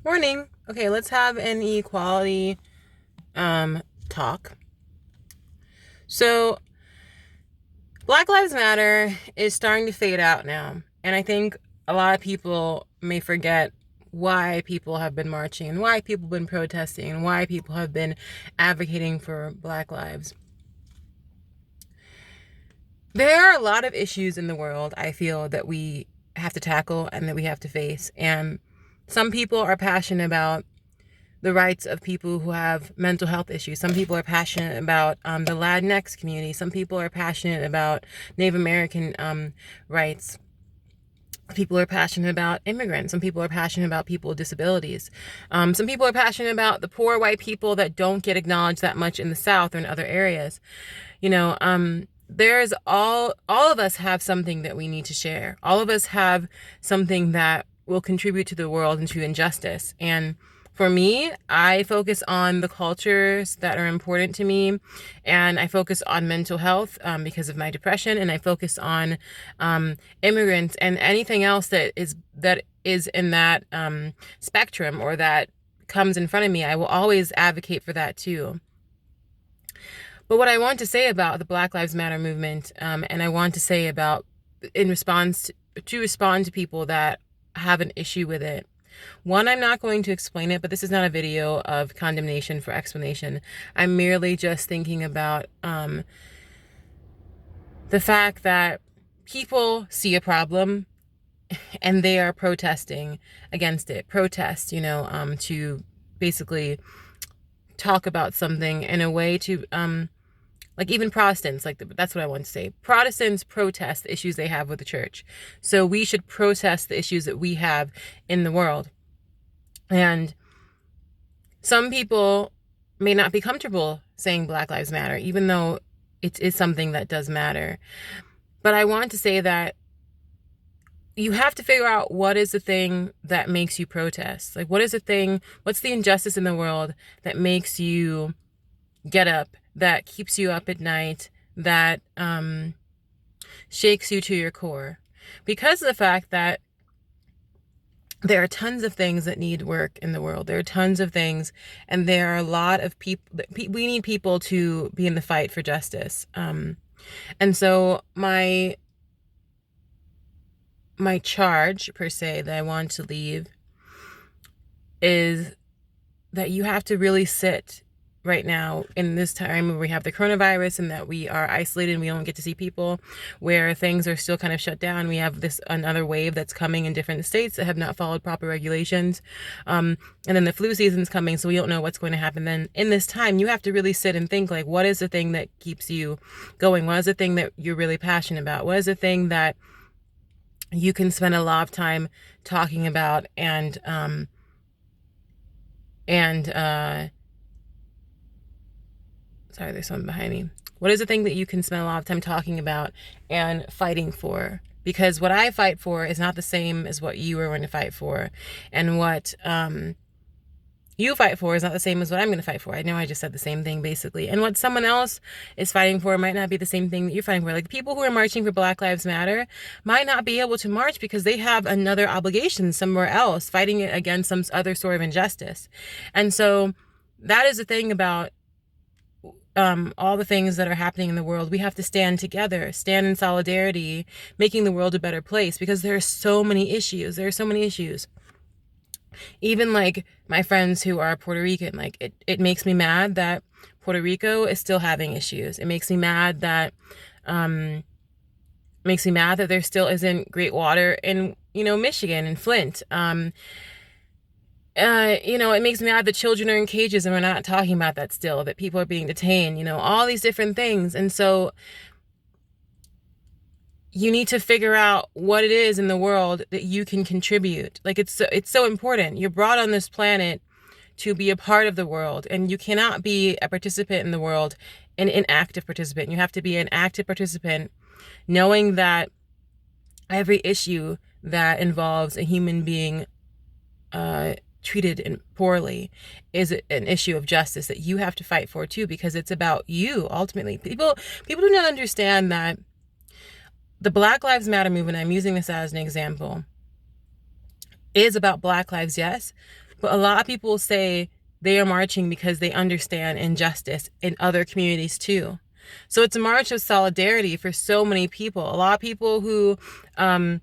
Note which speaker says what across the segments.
Speaker 1: Morning. Okay, let's have an equality talk. So, Black Lives Matter is starting to fade out now, and I think a lot of people may forget why people have been marching and why people have been protesting and why people have been advocating for Black lives. There are a lot of issues in the world I feel that we have to tackle and that we have to face, and some people are passionate about the rights of people who have mental health issues. Some people are passionate about the Latinx community. Some people are passionate about Native American rights. People are passionate about immigrants. Some people are passionate about people with disabilities. Some people are passionate about the poor white people that don't get acknowledged that much in the South or in other areas. There's all of us have something that we need to share. All of us have something that will contribute to the world and to injustice. And for me, I focus on the cultures that are important to me, and I focus on mental health because of my depression, and I focus on immigrants and anything else that is in that spectrum or that comes in front of me. I will always advocate for that too. But what I want to say about the Black Lives Matter movement, and I want to say about in response to respond to people that have an issue with it. One, I'm not going to explain it, but this is not a video of condemnation for explanation. I'm merely just thinking about the fact that people see a problem and they are protesting against it. Protest, to basically talk about something in a way to like even Protestants, that's what I want to say. Protestants protest the issues they have with the church. So we should protest the issues that we have in the world. And some people may not be comfortable saying Black Lives Matter, even though it is something that does matter. But I want to say that you have to figure out what is the thing that makes you protest. Like, what's the injustice in the world that makes you get up, that keeps you up at night, that shakes you to your core. Because of the fact that there are tons of things that need work in the world. There are tons of things, and there are a lot of people. We need people to be in the fight for justice. And so my charge, per se, that I want to leave is that you have to really sit right now in this time where we have the coronavirus and that we are isolated and we don't get to see people, where things are still kind of shut down. We have another wave that's coming in different states that have not followed proper regulations. And then the flu season's coming, so we don't know what's going to happen then. In this time, you have to really sit and think, like, what is the thing that keeps you going? What is the thing that you're really passionate about? What is the thing that you can spend a lot of time talking about and sorry, there's someone behind me. What is the thing that you can spend a lot of time talking about and fighting for? Because what I fight for is not the same as what you are going to fight for. And what you fight for is not the same as what I'm going to fight for. I know I just said the same thing, basically. And what someone else is fighting for might not be the same thing that you're fighting for. Like, people who are marching for Black Lives Matter might not be able to march because they have another obligation somewhere else, fighting it against some other sort of injustice. And so that is the thing about all the things that are happening in the world. We have to stand together, stand in solidarity, making the world a better place, because there are so many issues. There are so many issues. Even like my friends who are Puerto Rican, like it makes me mad that Puerto Rico is still having issues. It makes me mad that there still isn't great water in, Michigan and Flint. It makes me mad that children are in cages and we're not talking about that still, that people are being detained, all these different things. And so you need to figure out what it is in the world that you can contribute. Like, it's so important. You're brought on this planet to be a part of the world, and you cannot be a participant in the world and an inactive participant. You have to be an active participant, knowing that every issue that involves a human being treated poorly is an issue of justice that you have to fight for too, because it's about you ultimately. People do not understand that the Black Lives Matter movement, I'm using this as an example, is about Black lives, yes, But a lot of people say they are marching because they understand injustice in other communities too. So it's a march of solidarity for so many people. A lot of people who are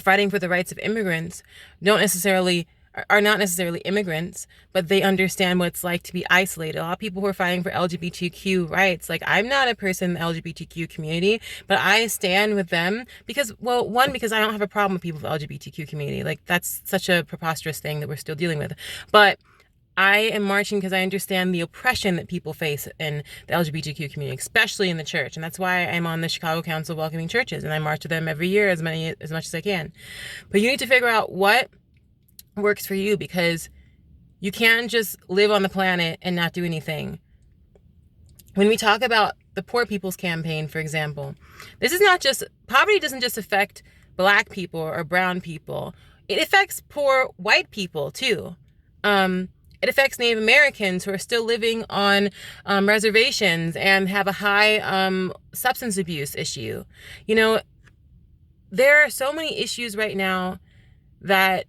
Speaker 1: fighting for the rights of immigrants don't necessarily are not necessarily immigrants, but they understand what it's like to be isolated. A lot of people who are fighting for LGBTQ rights, like I'm not a person in the LGBTQ community, but I stand with them because, well, one, because I don't have a problem with people with the LGBTQ community. Like that's such a preposterous thing that we're still dealing with. But I am marching because I understand the oppression that people face in the LGBTQ community, especially in the church. And that's why I'm on the Chicago Council of Welcoming Churches, and I march with them every year as much as I can. But you need to figure out what works for you, because you can't just live on the planet and not do anything. When we talk about the Poor People's Campaign, for example, this is not just, poverty doesn't just affect Black people or brown people. It affects poor white people too. It affects Native Americans who are still living on reservations and have a high substance abuse issue. You know, there are so many issues right now that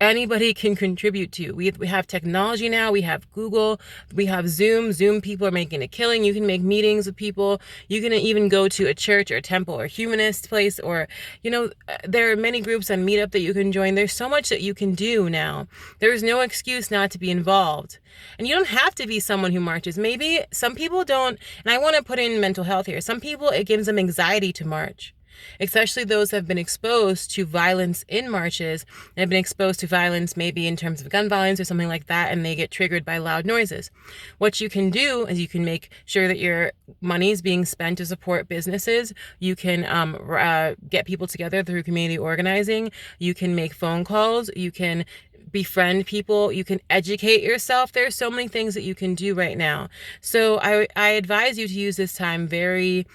Speaker 1: anybody can contribute to. We have technology now. We have Google. We have Zoom. Zoom people are making a killing. You can make meetings with people. You can even go to a church or a temple or humanist place, or, you know, there are many groups on Meetup that you can join. There's so much that you can do now. There is no excuse not to be involved. And you don't have to be someone who marches. Maybe some people don't, and I want to put in mental health here. Some people, it gives them anxiety to march, especially those that have been exposed to violence in marches and have been exposed to violence maybe in terms of gun violence or something like that, and they get triggered by loud noises. What you can do is you can make sure that your money is being spent to support businesses. You can get people together through community organizing. You can make phone calls. You can befriend people. You can educate yourself. There's so many things that you can do right now. So I advise you to use this time very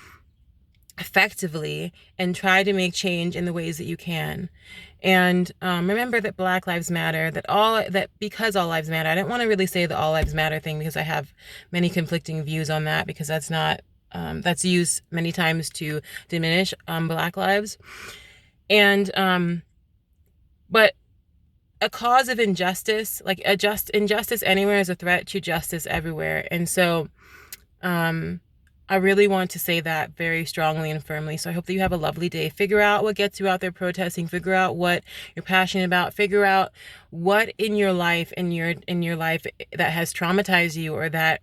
Speaker 1: effectively and try to make change in the ways that you can. And remember that Black Lives Matter, that because all lives matter. I don't want to really say the all lives matter thing, because I have many conflicting views on that, because that's not that's used many times to diminish Black lives. And but a cause of injustice, like injustice anywhere is a threat to justice everywhere. And so I really want to say that very strongly and firmly. So I hope that you have a lovely day. Figure out what gets you out there protesting. Figure out what you're passionate about. Figure out what in your life that has traumatized you, or that,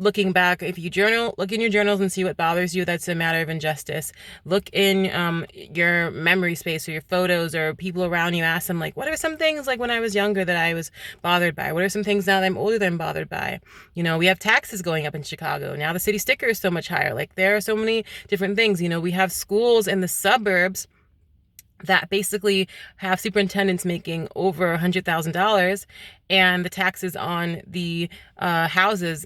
Speaker 1: looking back, if you journal, look in your journals and see what bothers you. That's a matter of injustice. Look in your memory space or your photos or people around you. Ask them, like, what are some things, like, when I was younger that I was bothered by? What are some things now that I'm older that I'm bothered by? You know, we have taxes going up in Chicago. Now the city sticker is so much higher. Like, there are so many different things. You know, we have schools in the suburbs that basically have superintendents making over $100,000, and the taxes on the houses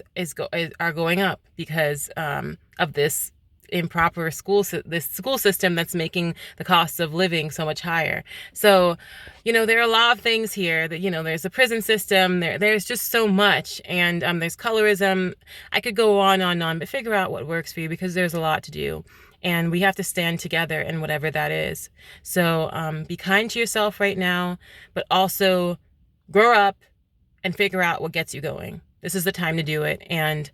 Speaker 1: are going up because of this improper school system that's making the cost of living so much higher. So, you know, there are a lot of things here that, you know, there's a prison system, there's just so much, and there's colorism. I could go on and on, but figure out what works for you, because there's a lot to do. And we have to stand together in whatever that is. So be kind to yourself right now, but also grow up and figure out what gets you going. This is the time to do it. And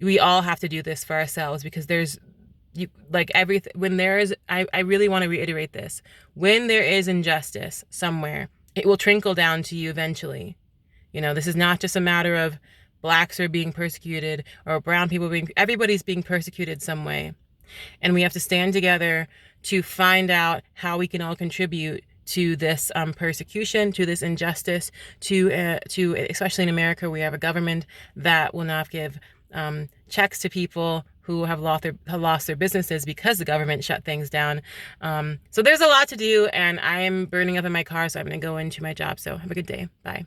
Speaker 1: we all have to do this for ourselves, because when there is, I really want to reiterate this. When there is injustice somewhere, it will trickle down to you eventually. You know, this is not just a matter of Blacks are being persecuted or brown people everybody's being persecuted some way. And we have to stand together to find out how we can all contribute to this persecution, to this injustice, to especially in America, we have a government that will not give checks to people who have lost their businesses because the government shut things down. So there's a lot to do, and I am burning up in my car, so I'm going to go into my job. So have a good day. Bye.